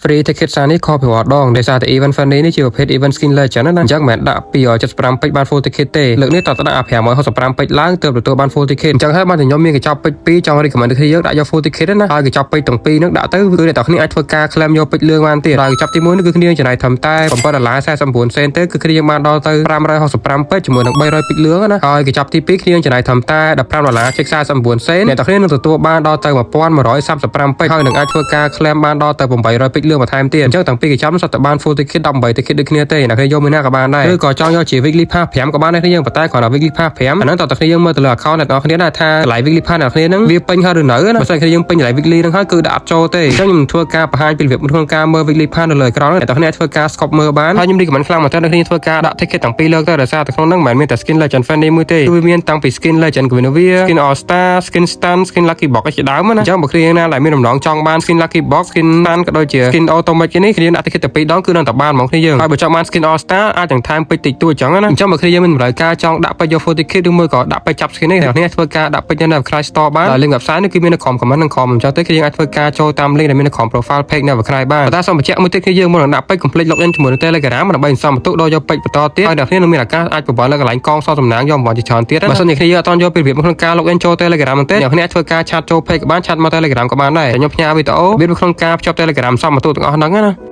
free ticket សានេះខុសពីរាល់ដងដោយសារតែ event fund នេះជាប្រភេទ event skin legend ណាអញ្ចឹងមិនដាក់275ពេជ្របាន full ticket ទេលើកនេះតើដាក់565ពេជ្រឡើងទើបទទួលបាន full ticket អញ្ចឹងហើយបានតែខ្ញុំមានកញ្ចប់ពេជ្រ2ចង់ recommend គ្នាយើងដាក់យក full ticket ណាហើយកញ្ចប់ពេជ្រទាំងពីរហ្នឹងដាក់ទៅគឺអ្នកទាំងគ្នាអាចធ្វើការ claim យកពេជ្រលឿងបានទៀតហើយកញ្ចប់ទី1នេះគឺគ្នាចំណាយត្រឹមតែ$7.49សេនទេគឺគ្នាយើងបានដល់ទៅ565ពេជ្រជាមួយនឹង300ពេជ្រលឿងណាហើយកញ្ចប់ទី2គ្នាយើងចំណាយត្រឹមតែ$15.49សេនអ្នកទាំងគ្នានឹងទទួលបានដល់ទៅ1135ពេជ្រហើយនឹងអាចធ្វើការ claim បានដល់ទៅ800ពេជ្រលឿងបន្ថែមទៀតអញ្ចឹងទាំងពីរកញ្ចប់សុទ្ធតែបាន full ticket 18 ticket ដូចគ្នាទេអ្នកគ្នាយកមួយណាក៏បានដែរឬក៏ចង់យកជា weekly pass 5ក៏បានដែរគ្នាយើងប៉ុន្តែគ្រាន់តែ weekly pass 5អាហ្នឹងតើគ្នាយើងមើលទៅលើ account អ្នកនរគ្នាដែរថាតម្លៃ weekly pass អ្នកគ្នាហ្នឹងវាពេញហើយឬនៅណាបើសិនគ្នាយើងពេញតម្លៃ weekly ហ្នឹងហើយគឺដាក់អត់ចូលទេអញ្ចឹងខ្ញុំធ្វើការបង្ហាញពីរបៀបក្នុងការមើល weekly pass នៅលើ account អ្នកទាំងគ្នាអាចធ្វើការ scope មើលបានហើយខ្ញុំ recommend ខ្លាំងមែនតើអ្នកគ្នាធ្វើការដាក់ ticket ទាំងពីរលើកទៅដោយសារតែក្នុងហ្នឹងមិនមែនមានតែ skin legend fan នេះមួយទេគឺវាមានតាំងពី skin legend Guinevere skin all star skin stun skin lucky box ជាដើមណាអញ្ចឹងបើគ្នាណាដែលមានដំណងចង់បាន skin lucky box skin stun ក៏ដូចជា skin automatic នេះគ្នាដាក់ ticket ទៅ2ដងគឺនឹងតែបានហ្មងគ្នាយើងហើយបើចង់បាន skin all star អាចទាំងថែមពេជ្រតិចតួចអញ្ចឹងណាអញ្ចឹងបើគ្នាយើងមានតម្រូវការចង់ដាក់ពេជ្រយក full ticket ឬមួយក៏ដាក់ពេជ្រចាប់ skin នេះអ្នកគ្នាធ្វើការដាក់ពេជ្រនៅ Cry Store បានហើយ link website នេះគឺមាននៅក្រុម comment និងក្រុមអញ្ចឹងទៅគ្នាយើងអាចធ្វើការចូលតាម link ដែលមាននៅក្រុម profile page នៅ Cry បានតែសូមបញ្ជាក់មួយទៀតគឺយើងមកដាក់ពេជ្រ complete login ជាមួយនឹង Telegram ដើម្បីសន្សំបន្ទុកដល់យកពេជ្របន្តទៀតហើយអ្នកគ្នានឹងមានឱកាសអាចប្រព័ន្ធនៅកន្លែងកងសងសំណាងយកបំជាច្រើនទៀតបើសិនជាគ្នាយើងអត់ទាន់យកពីរបៀបក្នុងការ login ចូល Telegram ទេអ្នកគ្នាអាចធ្វើការឆាតចូល page ក៏បានឆាតមក Telegram ក៏បានដែរខ្ញុំផ្ញើវីដេអូរបៀបក្នុងការភ្ជាប់ Telegram សន្សំបន្ទុកទាំងអស់ហ្នឹងណា